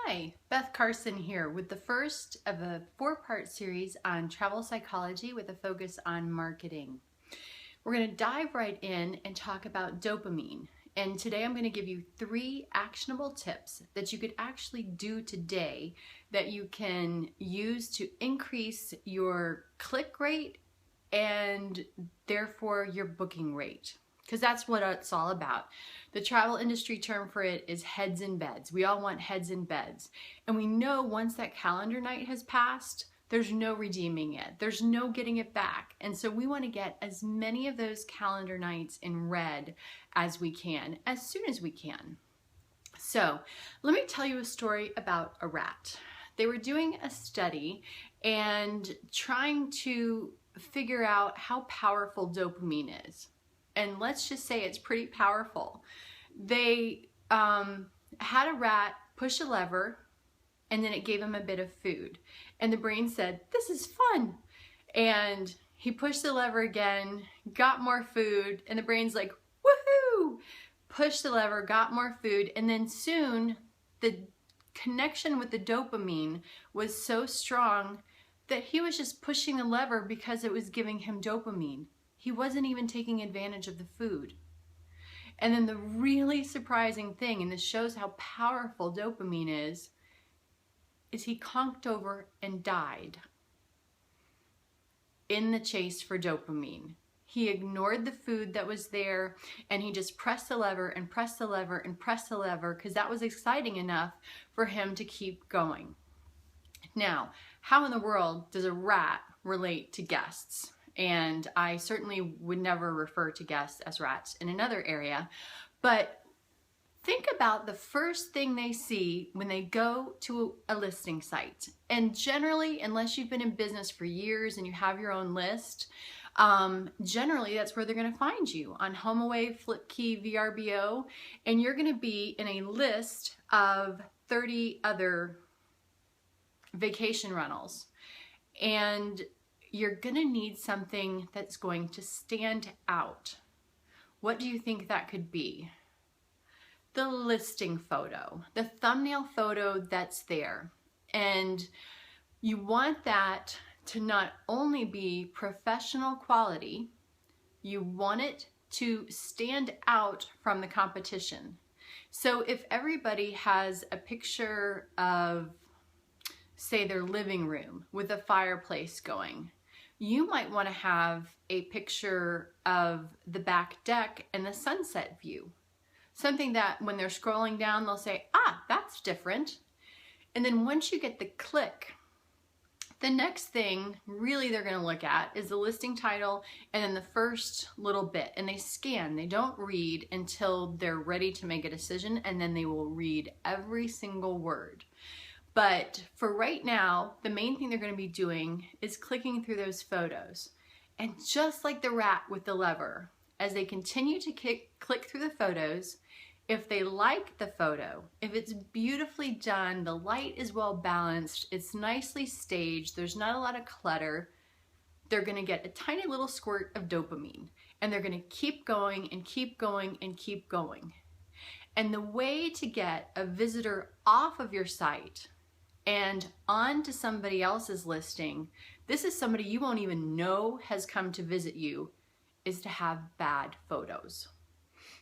Hi, Beth Carson here with the first of a four-part series on travel psychology with a focus on marketing. We're going to dive right in and talk about dopamine. And today I'm going to give you 3 actionable tips that you could actually do today that you can use to increase your click rate and therefore your booking rate. Because that's what it's all about. The travel industry term for it is heads in beds. We all want heads in beds. And we know once that calendar night has passed, there's no redeeming it. There's no getting it back. And so we want to get as many of those calendar nights in red as we can, as soon as we can. So let me tell you a story about a rat. They were doing a study and trying to figure out how powerful dopamine is. And let's just say it's pretty powerful. They had a rat push a lever, and then it gave him a bit of food. And the brain said, "This is fun." And he pushed the lever again, got more food, and the brain's like, "Woohoo!" Pushed the lever, got more food, and then soon the connection with the dopamine was so strong that he was just pushing the lever because it was giving him dopamine. He wasn't even taking advantage of the food. And then the really surprising thing, and this shows how powerful dopamine is he conked over and died in the chase for dopamine. He ignored the food that was there, and he just pressed the lever and pressed the lever and pressed the lever because that was exciting enough for him to keep going. Now, how in the world does a rat relate to guests? And I certainly would never refer to guests as rats in another area, but think about the first thing they see when they go to a listing site. And generally, unless you've been in business for years and you have your own list, generally that's where they're going to find you, on HomeAway, Flipkey, VRBO, and you're going to be in a list of 30 other vacation rentals. And you're going to need something that's going to stand out. What do you think that could be? The listing photo, the thumbnail photo that's there. And you want that to not only be professional quality, you want it to stand out from the competition. So if everybody has a picture of, say, their living room with a fireplace going, you might want to have a picture of the back deck and the sunset view. Something that when they're scrolling down, they'll say, "Ah, that's different." And then once you get the click, the next thing really they're going to look at is the listing title and then the first little bit. And they scan. They don't read until they're ready to make a decision, and then they will read every single word. But for right now, the main thing they're going to be doing is clicking through those photos. And just like the rat with the lever, as they continue to click through the photos, if they like the photo, if it's beautifully done, the light is well balanced, it's nicely staged, there's not a lot of clutter, they're going to get a tiny little squirt of dopamine. And they're going to keep going and keep going and keep going. And the way to get a visitor off of your site and onto somebody else's listing, this is somebody you won't even know has come to visit you, is to have bad photos.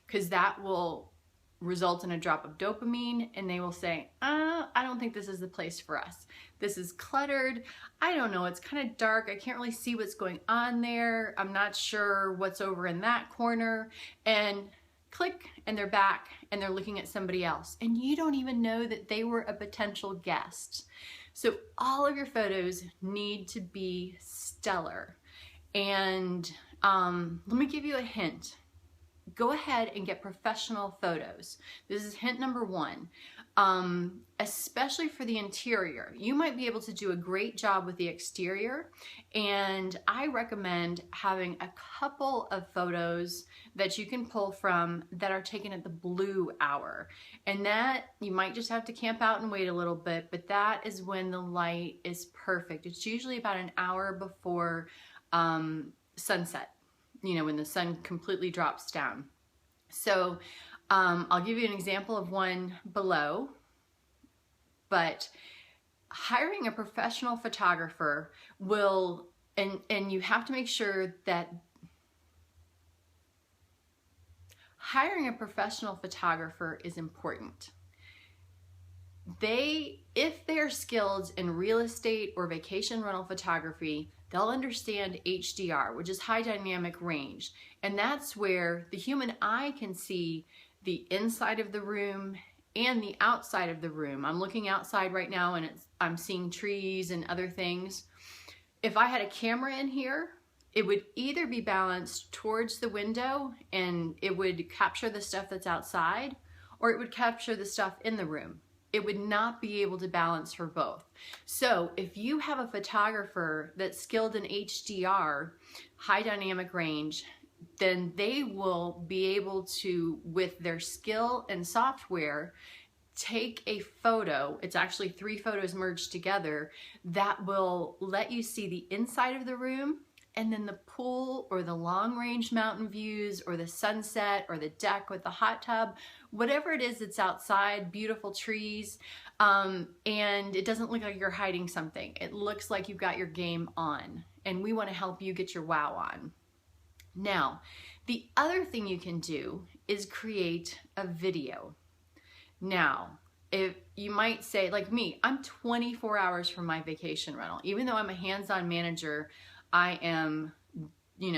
Because that will result in a drop of dopamine, and they will say, I don't think this is the place for us. This is cluttered. I don't know, it's kind of dark. I can't really see what's going on there. I'm not sure what's over in that corner. And click, and they're back, and they're looking at somebody else. And you don't even know that they were a potential guest. So all of your photos need to be stellar. And let me give you a hint. Go ahead and get professional photos. This is hint number 1. Especially for the interior. You might be able to do a great job with the exterior, and I recommend having a couple of photos that you can pull from that are taken at the blue hour. And that, you might just have to camp out and wait a little bit, but that is when the light is perfect. It's usually about an hour before sunset, you know, when the sun completely drops down. So I'll give you an example of one below. but hiring a professional photographer will, and you have to make sure that hiring a professional photographer is important. If they're skilled in real estate or vacation rental photography, they'll understand HDR, which is high dynamic range. And that's where the human eye can see the inside of the room and the outside of the room. I'm looking outside right now and I'm seeing trees and other things. If I had a camera in here, it would either be balanced towards the window and it would capture the stuff that's outside, or it would capture the stuff in the room. It would not be able to balance for both. So if you have a photographer that's skilled in HDR, high dynamic range, then they will be able to, with their skill and software, take a photo. It's actually 3 photos merged together that will let you see the inside of the room, and then the pool or the long range mountain views or the sunset or the deck with the hot tub, whatever it is that's outside, beautiful trees, and it doesn't look like you're hiding something. It looks like you've got your game on, and we want to help you get your wow on. Now, the other thing you can do is create a video. Now, if you might say, like me, I'm 24 hours from my vacation rental. Even though I'm a hands-on manager, I am,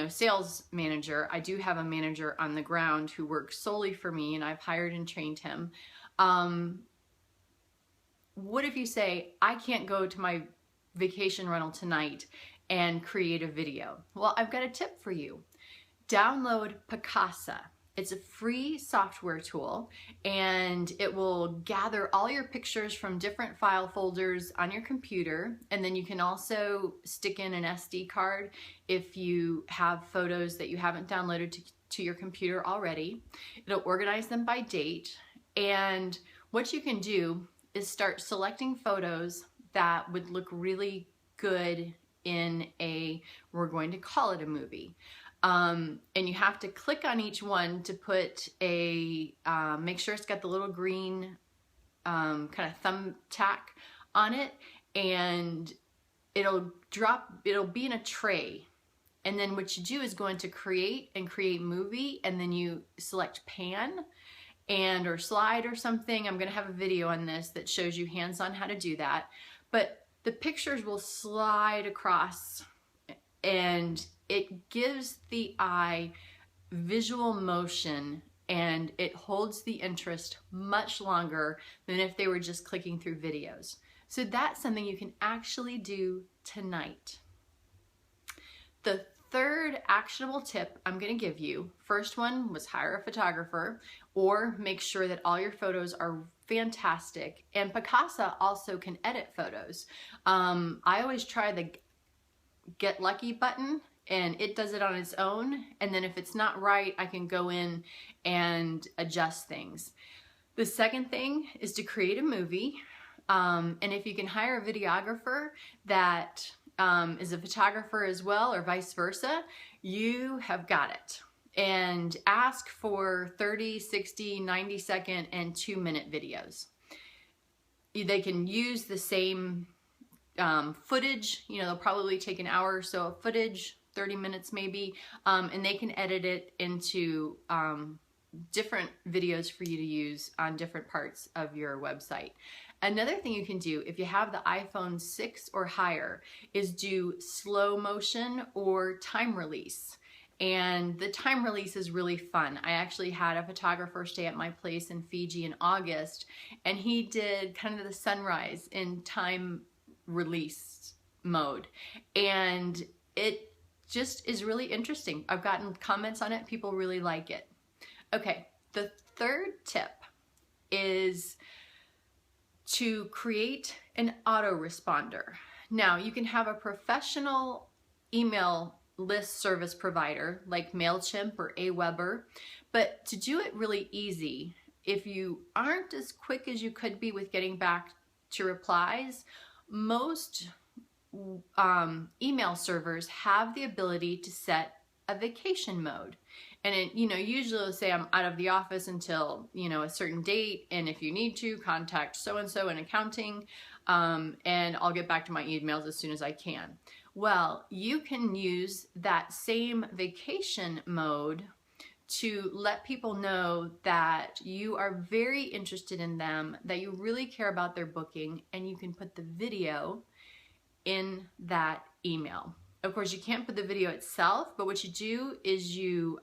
sales manager. I do have a manager on the ground who works solely for me, and I've hired and trained him. What if you say, I can't go to my vacation rental tonight and create a video? Well, I've got a tip for you. Download Picasa. It's a free software tool, and it will gather all your pictures from different file folders on your computer, and then you can also stick in an SD card if you have photos that you haven't downloaded to your computer already. It'll organize them by date, and what you can do is start selecting photos that would look really good in we're going to call it a movie. And you have to click on each one to put make sure it's got the little green kind of thumbtack on it, and it'll be in a tray. And then what you do is go into create movie, and then you select pan or slide or something. I'm going to have a video on this that shows you hands-on how to do that. But the pictures will slide across, and it gives the eye visual motion, and it holds the interest much longer than if they were just clicking through videos. So that's something you can actually do tonight. The third actionable tip I'm going to give you, first one was hire a photographer or make sure that all your photos are fantastic. And Picasa also can edit photos. I always try the Get Lucky button, and it does it on its own, and then if it's not right, I can go in and adjust things. The second thing is to create a movie, and if you can hire a videographer that is a photographer as well, or vice versa, you have got it. And ask for 30, 60, 90 second, and 2-minute videos. They can use the same footage, they'll probably take an hour or so of footage, 30 minutes maybe, and they can edit it into different videos for you to use on different parts of your website. Another thing you can do if you have the iPhone 6 or higher is do slow motion or time release. And the time release is really fun. I actually had a photographer stay at my place in Fiji in August, and he did kind of the sunrise in time release mode, and it just is really interesting. I've gotten comments on it. People really like it. Okay, the third tip is to create an autoresponder. Now, you can have a professional email list service provider like MailChimp or Aweber, but to do it really easy, if you aren't as quick as you could be with getting back to replies, most email servers have the ability to set a vacation mode. And it, you know, usually it'll say I'm out of the office until, you know, a certain date, and if you need to, contact so-and-so in accounting, and I'll get back to my emails as soon as I can. Well, you can use that same vacation mode to let people know that you are very interested in them, that you really care about their booking, and you can put the video in that email. Of course, you can't put the video itself, but what you do is you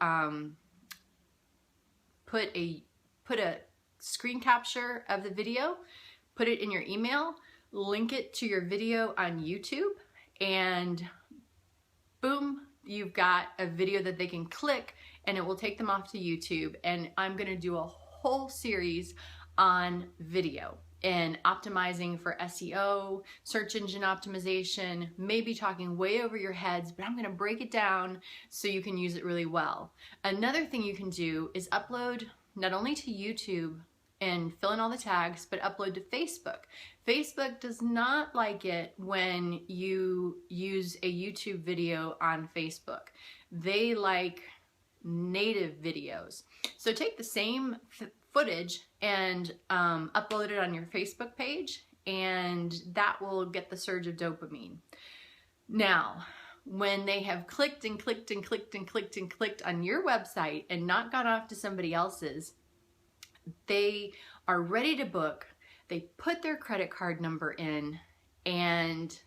put a screen capture of the video, put it in your email, link it to your video on YouTube, and boom, you've got a video that they can click and it will take them off to YouTube. And I'm gonna do a whole series on video and optimizing for SEO, search engine optimization, maybe talking way over your heads, but I'm gonna break it down so you can use it really well. Another thing you can do is upload not only to YouTube and fill in all the tags, but upload to Facebook. Facebook does not like it when you use a YouTube video on Facebook. They like native videos. So take the same footage and upload it on your Facebook page, and that will get the surge of dopamine. Now, when they have clicked and clicked and clicked and clicked and clicked on your website and not gone off to somebody else's, they are ready to book, they put their credit card number in, and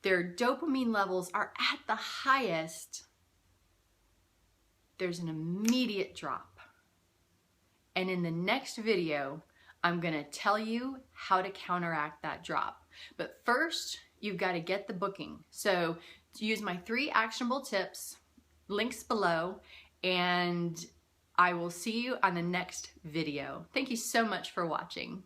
their dopamine levels are at the highest. There's an immediate drop. And in the next video, I'm gonna tell you how to counteract that drop. But first, you've got to get the booking. So use my 3 actionable tips, links below, and I will see you on the next video. Thank you so much for watching.